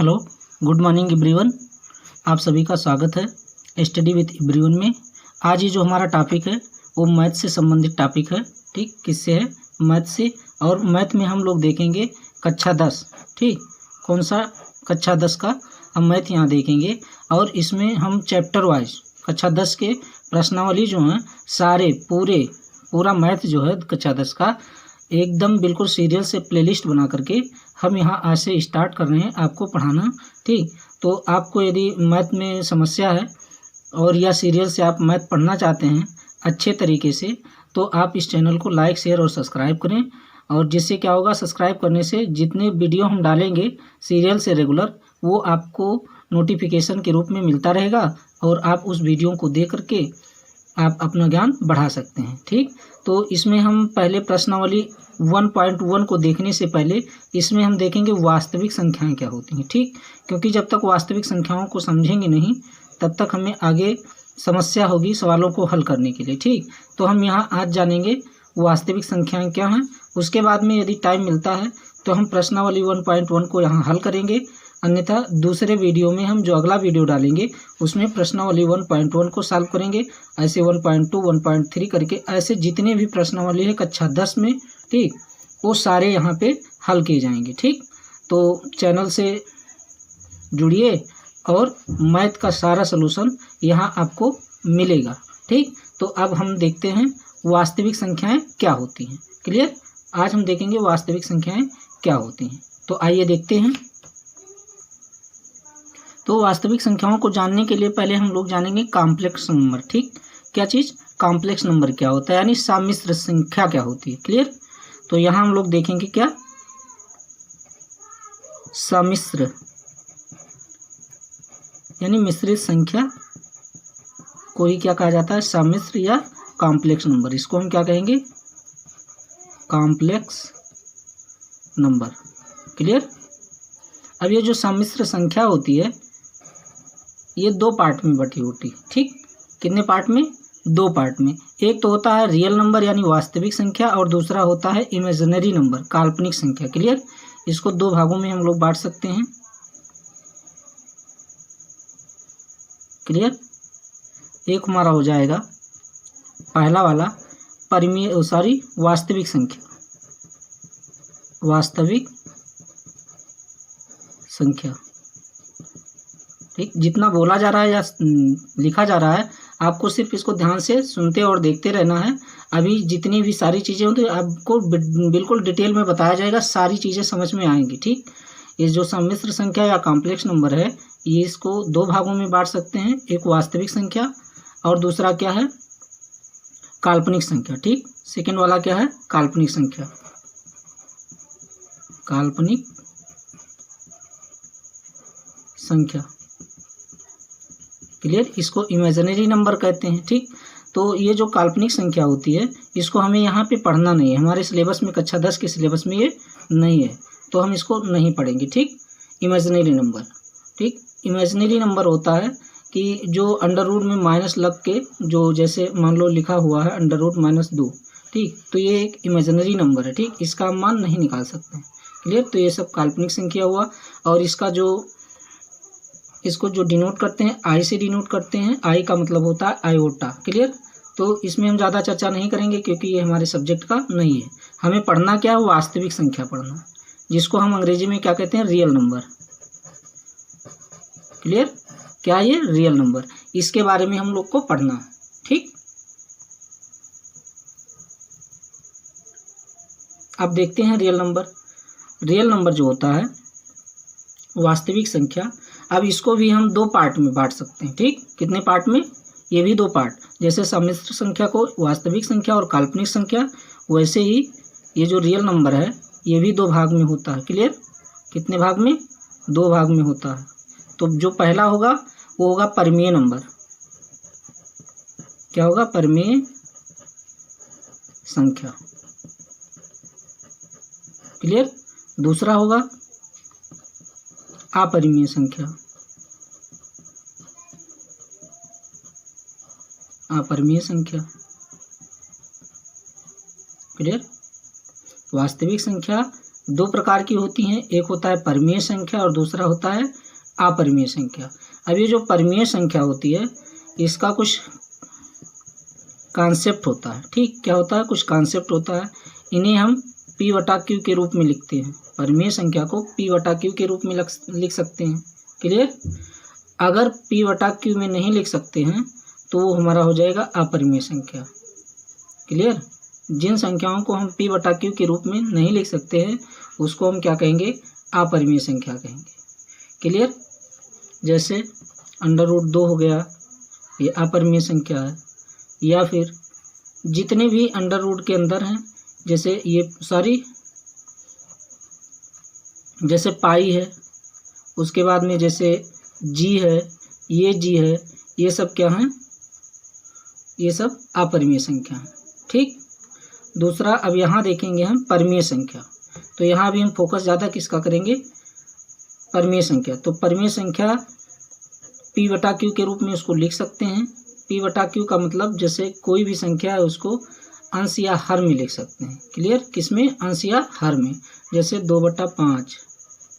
Hello, good morning everyone. आप सभी का स्वागत है स्टडी विथ एवरीवन में। आज ये जो हमारा टॉपिक है वो मैथ से संबंधित टॉपिक है। ठीक, किससे है? मैथ से। और मैथ में हम लोग देखेंगे कक्षा 10। ठीक, कौन सा? कक्षा 10 का हम मैथ यहाँ देखेंगे। और इसमें हम चैप्टर वाइज कक्षा 10 के प्रश्नावली जो हैं सारे पूरा मैथ जो है कक्षा 10 का एकदम बिल्कुल सीरियल से प्लेलिस्ट बना करके हम यहाँ आज से स्टार्ट कर रहे हैं आपको पढ़ाना। ठीक, तो आपको यदि मैथ में समस्या है और या सीरियल से आप मैथ पढ़ना चाहते हैं अच्छे तरीके से, तो आप इस चैनल को लाइक, शेयर और सब्सक्राइब करें। और जिससे क्या होगा, सब्सक्राइब करने से जितने वीडियो हम डालेंगे सीरियल से रेगुलर, वो आपको नोटिफिकेशन के रूप में मिलता रहेगा और आप उस वीडियो को देख करके आप अपना ज्ञान बढ़ा सकते हैं। ठीक, तो इसमें हम पहले प्रश्नावली 1.1 को देखने से पहले इसमें हम देखेंगे वास्तविक संख्याएं क्या होती हैं। ठीक, क्योंकि जब तक वास्तविक संख्याओं को समझेंगे नहीं तब तक हमें आगे समस्या होगी सवालों को हल करने के लिए। ठीक, तो हम यहाँ आज जानेंगे वास्तविक संख्याएं क्या हैं। उसके बाद में यदि टाइम मिलता है तो हम प्रश्नावली 1.1 को यहाँ हल करेंगे, अन्यथा दूसरे वीडियो में हम जो अगला वीडियो डालेंगे उसमें प्रश्नावली 1.1 को सॉल्व करेंगे। ऐसे 1.2, 1.3 करके ऐसे जितने भी प्रश्नावली है कक्षा 10 में, ठीक, वो सारे यहाँ पे हल किए जाएंगे। ठीक, तो चैनल से जुड़िए और मैथ का सारा सलूशन यहाँ आपको मिलेगा। ठीक, तो अब हम देखते हैं वास्तविक संख्याएं क्या होती हैं। क्लियर? आज हम देखेंगे वास्तविक संख्याएं क्या होती हैं। तो आइए देखते हैं। तो वास्तविक संख्याओं को जानने के लिए पहले हम लोग जानेंगे कॉम्प्लेक्स नंबर। ठीक, क्या चीज़? कॉम्प्लेक्स नंबर क्या होता है, यानी सम्मिश्र संख्या क्या होती है। क्लियर? तो यहाँ हम लोग देखेंगे क्या सम्मिश्र यानी मिश्रित संख्या को ही क्या कहा जाता है, सम्मिश्र या कॉम्प्लेक्स नंबर। इसको हम क्या कहेंगे? Complex number. क्लियर? अब ये जो सम्मिश्र संख्या होती है ये दो पार्ट में बटी होती है। ठीक, कितने पार्ट में? दो पार्ट में। एक तो होता है रियल नंबर यानी वास्तविक संख्या और दूसरा होता है इमेजिनरी नंबर, काल्पनिक संख्या। क्लियर? इसको दो भागों में हम लोग बांट सकते हैं। क्लियर? एक हमारा हो जाएगा पहला वाला वास्तविक संख्या। वास्तविक संख्या। ठीक, जितना बोला जा रहा है या लिखा जा रहा है आपको सिर्फ इसको ध्यान से सुनते और देखते रहना है। अभी जितनी भी सारी चीज़ें होती है आपको बिल्कुल डिटेल में बताया जाएगा, सारी चीज़ें समझ में आएंगी। ठीक, ये जो सम्मिश्र संख्या या कॉम्प्लेक्स नंबर है ये इसको दो भागों में बांट सकते हैं, एक वास्तविक संख्या और दूसरा क्या है, काल्पनिक संख्या। ठीक, सेकेंड वाला क्या है, काल्पनिक संख्या। काल्पनिक संख्या। क्लियर? इसको इमेजिनरी नंबर कहते हैं। ठीक, तो ये जो काल्पनिक संख्या होती है इसको हमें यहाँ पे पढ़ना नहीं है, हमारे सिलेबस में कक्षा 10 के सिलेबस में ये नहीं है, तो हम इसको नहीं पढ़ेंगे। ठीक, इमेजिनरी नंबर। ठीक, इमेजिनरी नंबर होता है कि जो अंडर रूट में माइनस लग के जो जैसे मान लो लिखा हुआ है अंडर रूट -2। ठीक, तो ये एक इमेजिनरी नंबर है। ठीक, इसका हम मान नहीं निकाल सकते हैं। क्लियर? तो ये सब काल्पनिक संख्या हुआ। और इसको जो डिनोट करते हैं आई से डिनोट करते हैं। आई का मतलब होता है आयोटा। क्लियर? तो इसमें हम ज़्यादा चर्चा नहीं करेंगे क्योंकि ये हमारे सब्जेक्ट का नहीं है। हमें पढ़ना क्या है, वास्तविक संख्या पढ़ना, जिसको हम अंग्रेजी में क्या कहते हैं, रियल नंबर। क्लियर? क्या ये? Real number. इसके बारे में हम लोग को पढ़ना है। ठीक, अब देखते हैं रियल नंबर। रियल नंबर जो होता है वास्तविक संख्या, अब इसको भी हम दो पार्ट में बांट सकते हैं। ठीक, कितने पार्ट में? ये भी दो पार्ट। जैसे सम्मिश्र संख्या को वास्तविक संख्या और काल्पनिक संख्या, वैसे ही ये जो रियल नंबर है ये भी दो भाग में होता है। क्लियर? कितने भाग में? दो भाग में होता है। तो जो पहला होगा वो होगा परिमेय नंबर। क्या होगा? परिमेय संख्या। क्लियर? दूसरा होगा अपरिमेय संख्या। अपरिमेय संख्या। क्लियर? वास्तविक संख्या, दो प्रकार की होती हैं, एक होता है परिमेय संख्या और दूसरा होता है अपरिमेय संख्या। अब ये जो परिमेय संख्या होती है इसका कुछ कॉन्सेप्ट होता है, ठीक, क्या होता है, कुछ कॉन्सेप्ट होता है। इन्हें हम P/Q के रूप में लिखते हैं। परिमेय संख्या को P/Q के रूप में लिख सकते हैं। क्लियर। अगर P/Q में नहीं लिख सकते हैं तो वो हमारा हो जाएगा अपरिमेय संख्या। क्लियर। जिन संख्याओं को हम P/Q के रूप में नहीं लिख सकते हैं उसको हम क्या कहेंगे, अपरिमेय संख्या कहेंगे। क्लियर। जैसे √2 हो गया, ये अपरिमेय संख्या है। या फिर जितने भी √ के अंदर हैं, जैसे ये जैसे पाई है, उसके बाद में जैसे g है, ये g है, ये सब क्या हैं, ये सब अपरिमेय संख्या हैं। ठीक। दूसरा अब यहाँ देखेंगे हम परिमेय संख्या, तो यहाँ भी हम फोकस ज़्यादा किसका करेंगे, परिमेय संख्या। तो परिमेय संख्या P/Q के रूप में उसको लिख सकते हैं। P/Q का मतलब जैसे कोई भी संख्या है उसको अंश या हर में लिख सकते हैं। क्लियर। किसमें, अंश या हर में। जैसे 2/5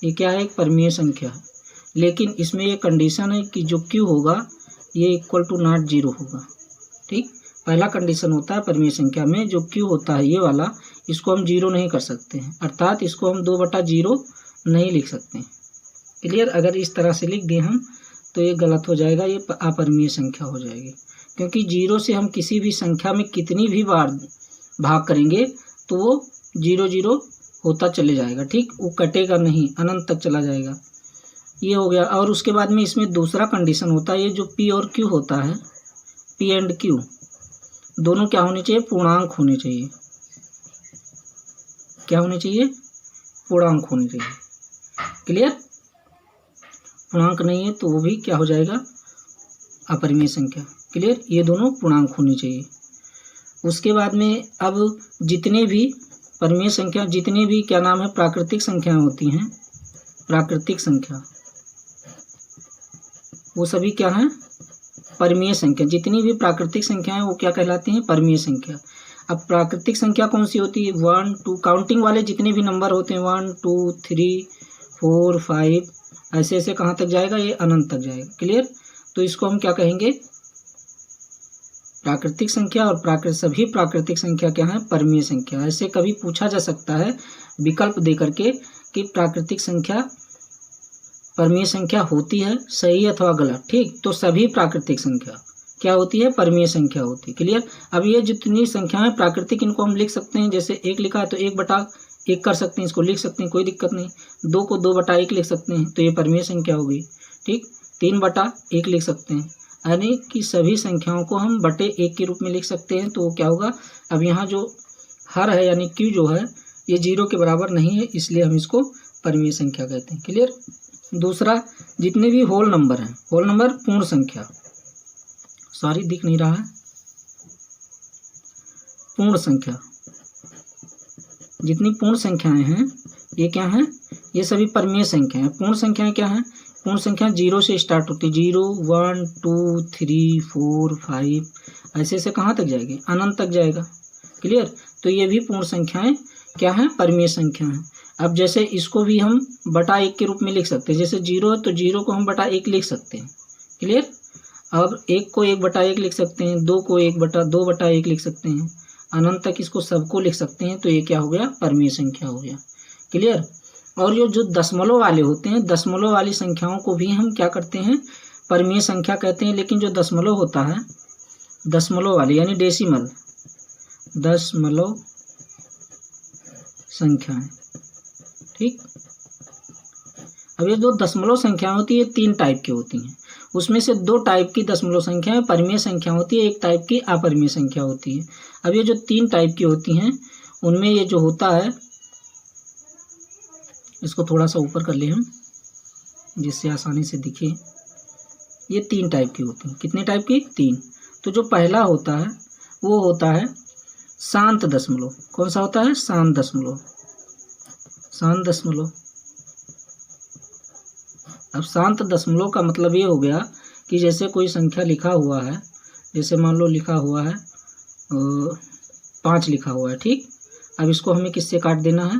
ये क्या है, एक परिमेय संख्या है, लेकिन इसमें ये कंडीशन है कि जो Q होगा ये = 0 होगा। ठीक। पहला कंडीशन होता है परिमेय संख्या में, जो Q होता है ये वाला, इसको हम 0 नहीं कर सकते हैं, अर्थात इसको हम 2/0 नहीं लिख सकते हैं। क्लियर। अगर इस तरह से लिख दें हम तो ये गलत हो जाएगा, ये अपरिमेय संख्या हो जाएगी, क्योंकि 0 से हम किसी भी संख्या में कितनी भी बार भाग करेंगे तो वो 0 होता चले जाएगा। ठीक। वो कटेगा नहीं, अनंत तक चला जाएगा। ये हो गया। और उसके बाद में इसमें दूसरा कंडीशन होता है, ये जो P और Q होता है, P एंड Q दोनों क्या होने चाहिए, पूर्णांक होने चाहिए। क्या होने चाहिए, पूर्णांक होने चाहिए। क्लियर। पूर्णांक नहीं है तो वो भी क्या हो जाएगा, अपरिमेय संख्या। क्लियर। ये दोनों पूर्णांक होनी चाहिए। उसके बाद में अब जितने भी परिमेय संख्या, जितने भी क्या नाम है, प्राकृतिक संख्याएं होती हैं, प्राकृतिक संख्या, वो सभी क्या हैं, परिमेय संख्या। जितनी भी प्राकृतिक संख्याएं वो क्या कहलाती हैं, परिमेय संख्या। अब प्राकृतिक संख्या कौन सी होती है, 1 2, काउंटिंग वाले जितने भी नंबर होते हैं 1 2 3 4 5 ऐसे ऐसे कहाँ तक जाएगा, ये अनंत तक जाएगा। क्लियर। तो इसको हम क्या कहेंगे, प्राकृतिक संख्या। और सभी प्राकृतिक संख्या क्या है, परिमेय संख्या। ऐसे कभी पूछा जा सकता है विकल्प दे करके कि प्राकृतिक संख्या परिमेय संख्या होती है, सही अथवा गलत। ठीक। तो सभी प्राकृतिक संख्या क्या होती है, परिमेय संख्या होती है। क्लियर। अब ये जितनी संख्याएं प्राकृतिक, इनको हम लिख सकते हैं। जैसे 1 लिखा है तो 1/1 कर सकते हैं, इसको लिख सकते हैं, कोई दिक्कत नहीं। 2 को 2/1 लिख सकते हैं, तो ये परिमेय संख्या होगी। ठीक। 3/1 लिख सकते हैं, यानी कि सभी संख्याओं को हम /1 के रूप में लिख सकते हैं। तो वो क्या होगा, अब यहाँ जो हर है यानी Q जो है ये 0 के बराबर नहीं है, इसलिए हम इसको परिमेय संख्या कहते हैं। क्लियर। दूसरा, जितने भी होल नंबर हैं, होल नंबर पूर्ण संख्या, सॉरी दिख नहीं रहा है, पूर्ण संख्या, जितनी पूर्ण संख्याएं हैं ये क्या हैं, ये सभी परिमेय संख्या हैं। पूर्ण संख्याएं क्या हैं, पूर्ण संख्या 0 से स्टार्ट होती है, 0 1 2 3 4 5 ऐसे ऐसे कहाँ तक जाएगी, अनंत तक जाएगा। क्लियर। तो ये भी पूर्ण संख्याएं क्या हैं, परिमेय संख्या हैं। अब जैसे इसको भी हम /1 के रूप में लिख सकते हैं। जैसे 0 है तो 0 को हम /1 लिख सकते हैं। क्लियर। अब 1 को 1/1 लिख सकते हैं, 2 को 2/1 लिख सकते हैं, अनंत तक इसको सबको लिख सकते हैं। तो ये क्या हो गया, परिमेय संख्या हो गया। क्लियर। और जो दशमलव वाले होते हैं, दशमलव वाली संख्याओं को भी हम क्या करते हैं, परिमेय संख्या कहते हैं। लेकिन जो दशमलव होता है, दशमलव वाली यानी डेसिमल, दशमलव संख्याएं। ठीक। अब ये जो दशमलव संख्याएं होती है 3 टाइप की होती हैं। उसमें से 2 टाइप की दशमलव संख्याएं परिमेय संख्या होती है, 1 टाइप की अपरिमेय संख्या होती है। अब ये जो 3 टाइप की होती हैं उनमें ये जो होता है, इसको थोड़ा सा ऊपर कर ले हम जिससे आसानी से दिखे। ये 3 टाइप की होती हैं। कितने टाइप की, 3। तो जो पहला होता है वो होता है शांत दशमलव। कौन सा होता है, शांत दशमलव, शांत दशमलव। अब शांत दशमलव का मतलब ये हो गया कि जैसे कोई संख्या लिखा हुआ है, जैसे मान लो लिखा हुआ है 5 लिखा हुआ है। ठीक। अब इसको हमें किससे काट देना है,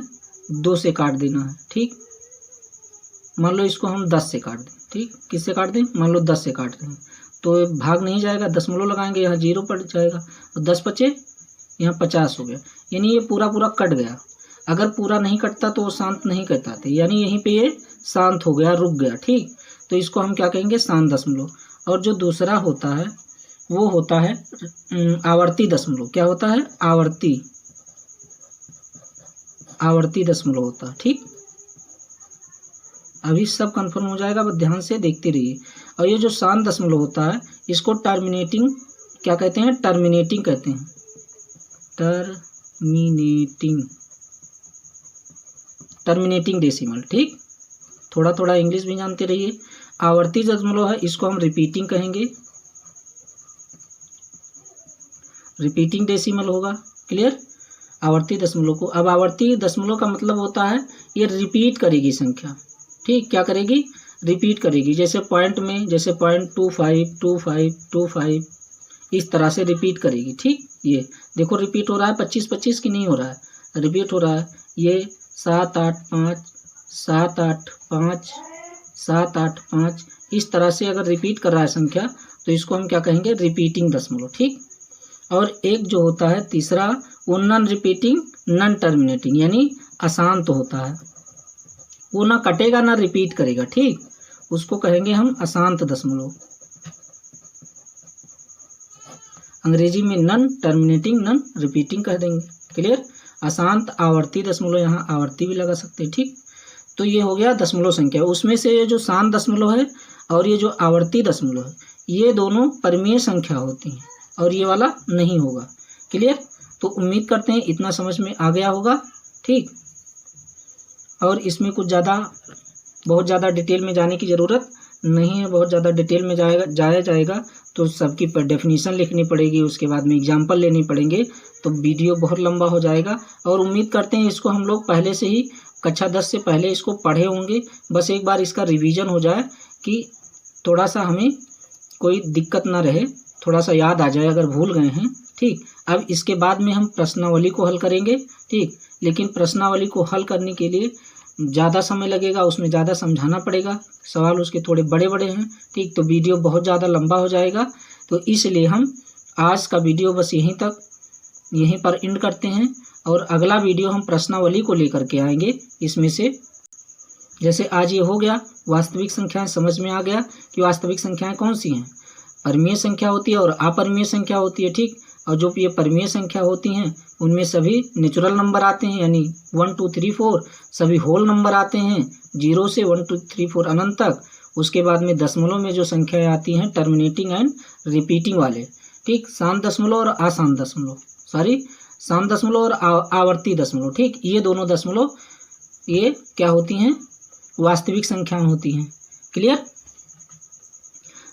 2 से काट देना है, ठीक। मान लो इसको हम 10 से काट दें, ठीक। किससे काट दें? मान लो 10 से काट रहे हैं तो भाग नहीं जाएगा, दशमलव लगाएंगे, यहाँ 0 पड़ जाएगा, तो 10 बचे, यहाँ 50 हो गया। यानी ये पूरा पूरा कट गया। अगर पूरा नहीं कटता तो वो शांत नहीं कहता थे, यानी यहीं पे ये शांत हो गया, रुक गया, ठीक। तो इसको हम क्या कहेंगे? शांत दशमलव। और जो दूसरा होता है वो होता है आवर्ती दशमलव। क्या होता है? आवर्ती दशमलव होता है, ठीक। अभी सब कंफर्म हो जाएगा, बस ध्यान से देखते रहिए। और ये जो शांत दशमलव होता है इसको टर्मिनेटिंग क्या कहते हैं? टर्मिनेटिंग कहते हैं, टर्मिनेटिंग डेसिमल, ठीक। थोड़ा थोड़ा इंग्लिश भी जानते रहिए। आवर्ती दशमलव है, इसको हम रिपीटिंग कहेंगे, रिपीटिंग डेसिमल होगा। क्लियर? आवर्ती दशमलव को। अब आवर्ती दशमलव का मतलब होता है ये रिपीट करेगी संख्या, ठीक। क्या करेगी? रिपीट करेगी। जैसे पॉइंट में, जैसे 0.252525 इस तरह से रिपीट करेगी, ठीक। ये देखो रिपीट हो रहा है 25-25 की नहीं हो रहा है, रिपीट हो रहा है। ये 7-8-5 7-8-5 7-8-5 इस तरह से अगर रिपीट कर रहा है संख्या तो इसको हम क्या कहेंगे? रिपीटिंग दशमलव, ठीक। और एक जो होता है तीसरा वो नॉन रिपीटिंग नॉन टर्मिनेटिंग, यानी अशांत होता है, वो ना कटेगा ना रिपीट करेगा, ठीक। उसको कहेंगे हम अशांत दशमलव, अंग्रेजी में नॉन टर्मिनेटिंग नॉन रिपीटिंग कह देंगे। क्लियर? अशांत आवर्ती दशमलव, यहाँ आवर्ती भी लगा सकते हैं, ठीक। तो ये हो गया दशमलव संख्या। उसमें से ये जो शांत दशमलव है और ये जो आवर्ती दशमलव है ये दोनों परिमेय संख्या होती हैं और ये वाला नहीं होगा। क्लियर? तो उम्मीद करते हैं इतना समझ में आ गया होगा, ठीक। और इसमें कुछ बहुत ज़्यादा डिटेल में जाने की ज़रूरत नहीं है। बहुत ज़्यादा डिटेल में जाया जाएगा तो सबकी डेफिनेशन लिखनी पड़ेगी, उसके बाद में एग्जाम्पल लेनी पड़ेंगे, तो वीडियो बहुत लंबा हो जाएगा। और उम्मीद करते हैं इसको हम लोग पहले से ही कक्षा 10 से पहले इसको पढ़े होंगे। बस एक बार इसका रिवीजन हो जाए कि थोड़ा सा हमें कोई दिक्कत ना रहे, थोड़ा सा याद आ जाए अगर भूल गए हैं, ठीक। अब इसके बाद में हम प्रश्नावली को हल करेंगे, ठीक। लेकिन प्रश्नावली को हल करने के लिए ज़्यादा समय लगेगा, उसमें ज़्यादा समझाना पड़ेगा, सवाल उसके थोड़े बड़े बड़े हैं, ठीक। तो वीडियो बहुत ज़्यादा लंबा हो जाएगा, तो इसलिए हम आज का वीडियो बस यहीं पर एंड करते हैं। और अगला वीडियो हम प्रश्नावली को लेकर के आएंगे। इसमें से जैसे आज ये हो गया वास्तविक संख्याएं, समझ में आ गया कि वास्तविक संख्याएं कौन सी हैं। परिमेय संख्या होती है और अपरिमेय संख्या होती है, ठीक। और जो ये परिमेय संख्या होती हैं उनमें सभी नेचुरल नंबर आते हैं, यानी 1 2 3 4 सभी होल नंबर आते हैं, 0 से 1 2 3 4 अनंत तक। उसके बाद में दशमलव में जो संख्याएं आती हैं टर्मिनेटिंग एंड रिपीटिंग वाले, ठीक। शांत दशमलव और अशांत दशमलव, शांत दशमलव और आवर्ती दशमलव, ठीक। ये दोनों दशमलव ये क्या होती हैं? वास्तविक संख्याएं होती हैं। क्लियर?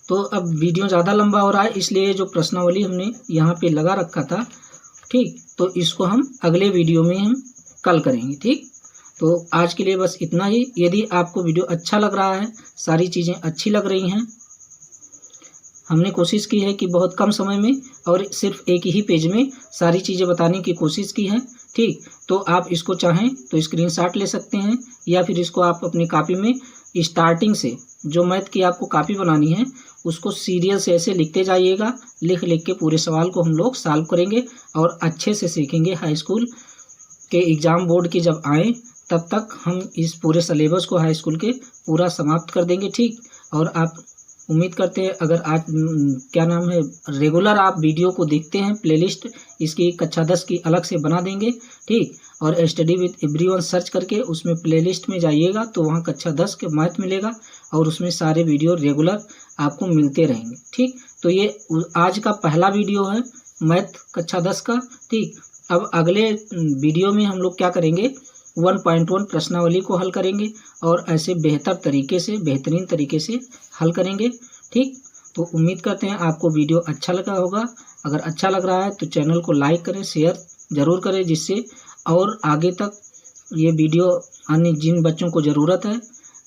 तो अब वीडियो ज़्यादा लंबा हो रहा है, इसलिए जो प्रश्नावली हमने यहाँ पे लगा रखा था, ठीक, तो इसको हम अगले वीडियो में हम कल करेंगे, ठीक। तो आज के लिए बस इतना ही। यदि आपको वीडियो अच्छा लग रहा है, सारी चीज़ें अच्छी लग रही हैं, हमने कोशिश की है कि बहुत कम समय में और सिर्फ एक ही पेज में सारी चीज़ें बताने की कोशिश की है, ठीक। तो आप इसको चाहें तो स्क्रीनशॉट ले सकते हैं या फिर इसको आप अपनी कॉपी में स्टार्टिंग से जो मैथ की आपको कॉपी बनानी है उसको सीरियल से ऐसे लिखते जाइएगा, लिख के पूरे सवाल को हम लोग सॉल्व करेंगे और अच्छे से सीखेंगे। हाई स्कूल के एग्ज़ाम बोर्ड की जब आए तब तक हम इस पूरे सिलेबस को हाई स्कूल के पूरा समाप्त कर देंगे, ठीक। और आप उम्मीद करते हैं अगर आज रेगुलर आप वीडियो को देखते हैं, प्लेलिस्ट इसकी कक्षा 10 की अलग से बना देंगे, ठीक। और स्टडी विद एवरीवन सर्च करके उसमें प्लेलिस्ट में जाइएगा तो वहाँ कक्षा 10 के मैथ मिलेगा और उसमें सारे वीडियो रेगुलर आपको मिलते रहेंगे, ठीक। तो ये आज का पहला वीडियो है मैथ कक्षा 10 का, ठीक। अब अगले वीडियो में हम लोग क्या करेंगे? 1.1 प्रश्नावली को हल करेंगे और ऐसे बेहतरीन तरीके से हल करेंगे, ठीक। तो उम्मीद करते हैं आपको वीडियो अच्छा लगा होगा। अगर अच्छा लग रहा है तो चैनल को लाइक करें, शेयर ज़रूर करें, जिससे और आगे तक ये वीडियो अन्य जिन बच्चों को ज़रूरत है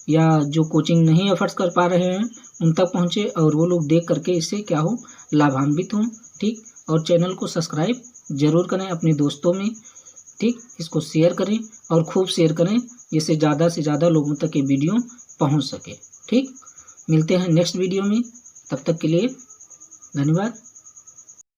या जो कोचिंग नहीं एफर्ट्स कर पा रहे हैं उन तक पहुँचे और वो लोग देख करके इससे क्या हो लाभान्वित हों, ठीक। और चैनल को सब्सक्राइब ज़रूर करें अपने दोस्तों में ठीक, इसको शेयर करें और खूब शेयर करें, जिससे ज़्यादा से ज़्यादा लोगों तक ये वीडियो पहुंच सके। ठीक, मिलते हैं नेक्स्ट वीडियो में, तब तक के लिए धन्यवाद।